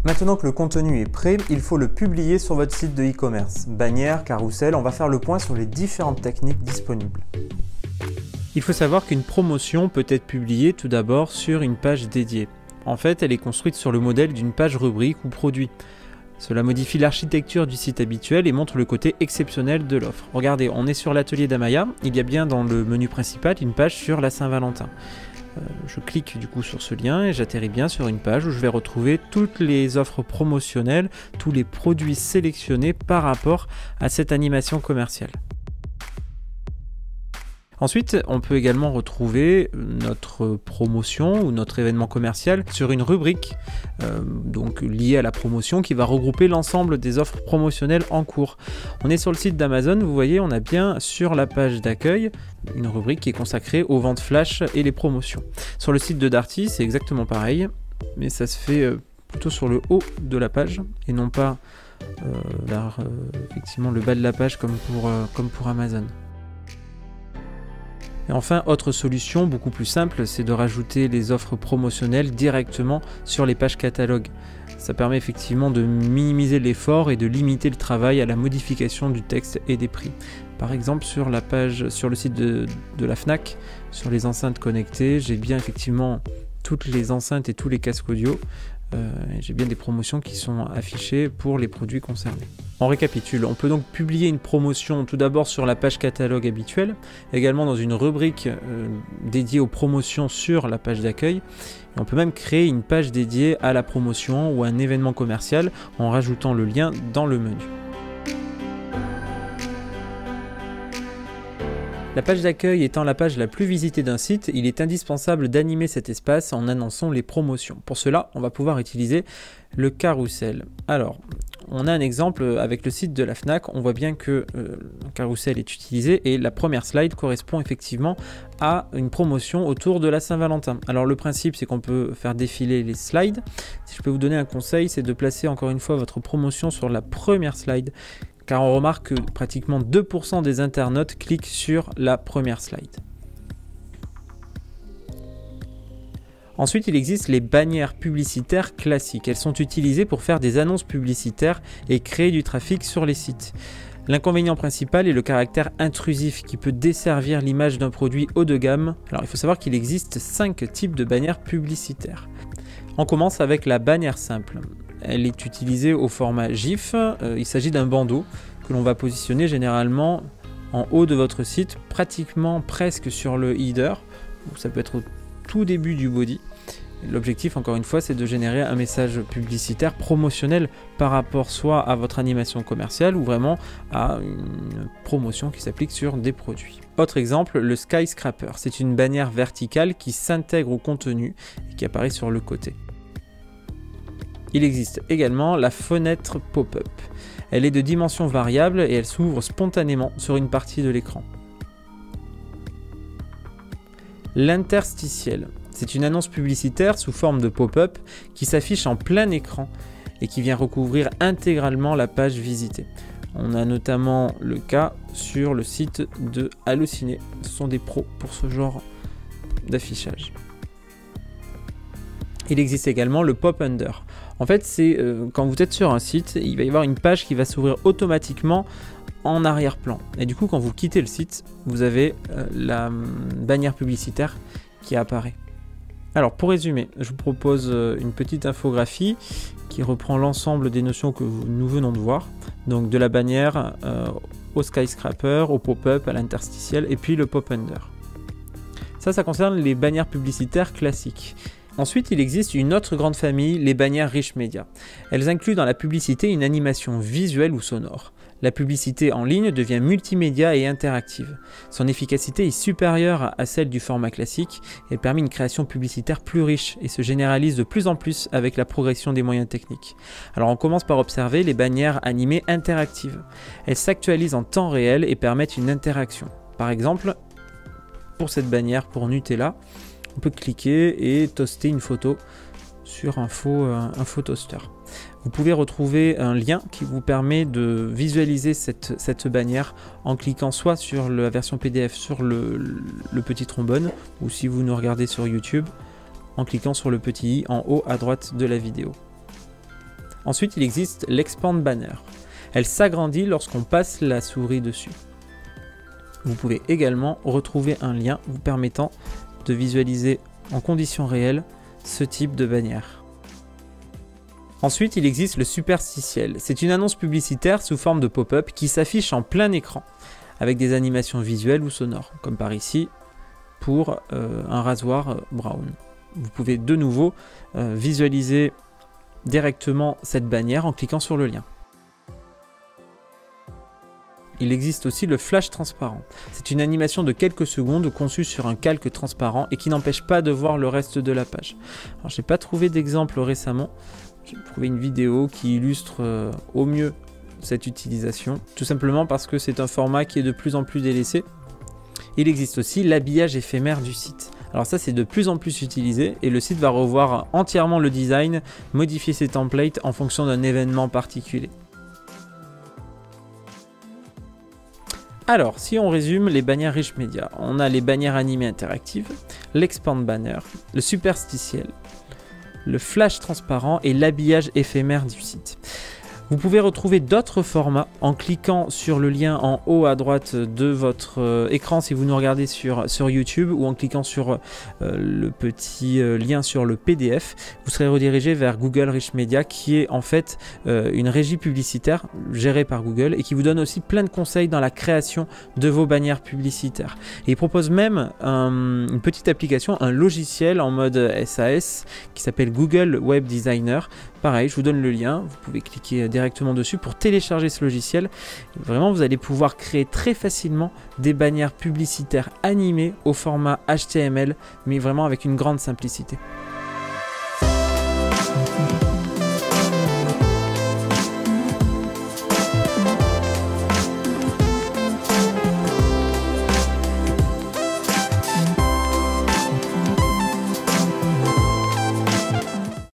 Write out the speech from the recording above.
Maintenant que le contenu est prêt, il faut le publier sur votre site de e-commerce. Bannière, carrousel, on va faire le point sur les différentes techniques disponibles. Il faut savoir qu'une promotion peut être publiée tout d'abord sur une page dédiée. En fait, elle est construite sur le modèle d'une page rubrique ou produit. Cela modifie l'architecture du site habituel et montre le côté exceptionnel de l'offre. Regardez, on est sur l'atelier d'Amaya, il y a bien dans le menu principal une page sur la Saint-Valentin. Je clique du coup sur ce lien et j'atterris bien sur une page où je vais retrouver toutes les offres promotionnelles, tous les produits sélectionnés par rapport à cette animation commerciale. Ensuite, on peut également retrouver notre promotion ou notre événement commercial sur une rubrique donc liée à la promotion qui va regrouper l'ensemble des offres promotionnelles en cours. On est sur le site d'Amazon, vous voyez, on a bien sur la page d'accueil une rubrique qui est consacrée aux ventes flash et les promotions. Sur le site de Darty, c'est exactement pareil, mais ça se fait plutôt sur le haut de la page et non pas vers effectivement le bas de la page comme pour Amazon. Et enfin, autre solution beaucoup plus simple, c'est de rajouter les offres promotionnelles directement sur les pages catalogue. Ça permet effectivement de minimiser l'effort et de limiter le travail à la modification du texte et des prix. Par exemple, sur la page, sur le site de la Fnac, sur les enceintes connectées, j'ai bien effectivement toutes les enceintes et tous les casques audio. J'ai bien des promotions qui sont affichées pour les produits concernés. On récapitule, on peut donc publier une promotion tout d'abord sur la page catalogue habituelle, également dans une rubrique dédiée aux promotions sur la page d'accueil. On peut même créer une page dédiée à la promotion ou à un événement commercial en rajoutant le lien dans le menu. La page d'accueil étant la page la plus visitée d'un site, il est indispensable d'animer cet espace en annonçant les promotions. Pour cela, on va pouvoir utiliser le carrousel. Alors, on a un exemple avec le site de la Fnac, on voit bien que le carrousel est utilisé et la première slide correspond effectivement à une promotion autour de la Saint-Valentin. Alors le principe, c'est qu'on peut faire défiler les slides. Si je peux vous donner un conseil, c'est de placer encore une fois votre promotion sur la première slide, car on remarque que pratiquement 2% des internautes cliquent sur la première slide. Ensuite, il existe les bannières publicitaires classiques. Elles sont utilisées pour faire des annonces publicitaires et créer du trafic sur les sites. L'inconvénient principal est le caractère intrusif qui peut desservir l'image d'un produit haut de gamme. Alors, il faut savoir qu'il existe 5 types de bannières publicitaires. On commence avec la bannière simple. Elle est utilisée au format GIF. Il s'agit d'un bandeau que l'on va positionner généralement en haut de votre site, pratiquement presque sur le header. Ça peut être au tout début du body. L'objectif, encore une fois, c'est de générer un message publicitaire promotionnel par rapport soit à votre animation commerciale ou vraiment à une promotion qui s'applique sur des produits. Autre exemple, le Skyscraper. C'est une bannière verticale qui s'intègre au contenu et qui apparaît sur le côté. Il existe également la fenêtre pop-up. Elle est de dimension variable et elle s'ouvre spontanément sur une partie de l'écran. L'interstitiel. C'est une annonce publicitaire sous forme de pop-up qui s'affiche en plein écran et qui vient recouvrir intégralement la page visitée. On a notamment le cas sur le site de Allociné. Ce sont des pros pour ce genre d'affichage. Il existe également le pop-under. En fait, c'est quand vous êtes sur un site, il va y avoir une page qui va s'ouvrir automatiquement en arrière-plan. Et du coup, quand vous quittez le site, vous avez la bannière publicitaire qui apparaît. Alors, pour résumer, je vous propose une petite infographie qui reprend l'ensemble des notions que nous venons de voir. Donc, de la bannière au skyscraper, au pop-up, à l'interstitiel et puis le pop-under. Ça concerne les bannières publicitaires classiques. Ensuite, il existe une autre grande famille, les bannières Rich Media. Elles incluent dans la publicité une animation visuelle ou sonore. La publicité en ligne devient multimédia et interactive. Son efficacité est supérieure à celle du format classique et permet une création publicitaire plus riche et se généralise de plus en plus avec la progression des moyens techniques. Alors on commence par observer les bannières animées interactives. Elles s'actualisent en temps réel et permettent une interaction. Par exemple, pour cette bannière pour Nutella, on peut cliquer et toaster une photo sur un faux toaster. Vous pouvez retrouver un lien qui vous permet de visualiser cette bannière en cliquant soit sur la version PDF sur le petit trombone ou si vous nous regardez sur YouTube en cliquant sur le petit i en haut à droite de la vidéo. Ensuite, il existe l'Expand Banner. Elle s'agrandit lorsqu'on passe la souris dessus. Vous pouvez également retrouver un lien vous permettant de visualiser en conditions réelles ce type de bannière. Ensuite, il existe le superstitiel. C'est une annonce publicitaire sous forme de pop-up qui s'affiche en plein écran avec des animations visuelles ou sonores, comme par ici pour un rasoir Brown. Vous pouvez de nouveau visualiser directement cette bannière en cliquant sur le lien. Il existe aussi le flash transparent. C'est une animation de quelques secondes conçue sur un calque transparent et qui n'empêche pas de voir le reste de la page. Alors, je n'ai pas trouvé d'exemple récemment. J'ai trouvé une vidéo qui illustre au mieux cette utilisation, tout simplement parce que c'est un format qui est de plus en plus délaissé. Il existe aussi l'habillage éphémère du site. Alors ça, c'est de plus en plus utilisé et le site va revoir entièrement le design, modifier ses templates en fonction d'un événement particulier. Alors, si on résume les bannières Rich Media, on a les bannières animées interactives, l'Expand Banner, le superstitiel, le flash transparent et l'habillage éphémère du site. Vous pouvez retrouver d'autres formats en cliquant sur le lien en haut à droite de votre écran si vous nous regardez sur YouTube, ou en cliquant sur le petit lien sur le PDF. Vous serez redirigé vers Google Rich Media, qui est en fait une régie publicitaire gérée par Google et qui vous donne aussi plein de conseils dans la création de vos bannières publicitaires. Et il propose même une petite application, un logiciel en mode SAS qui s'appelle Google Web Designer. Pareil, je vous donne le lien, vous pouvez cliquer directement dessus pour télécharger ce logiciel. Et vraiment, vous allez pouvoir créer très facilement des bannières publicitaires animées au format HTML, mais vraiment avec une grande simplicité.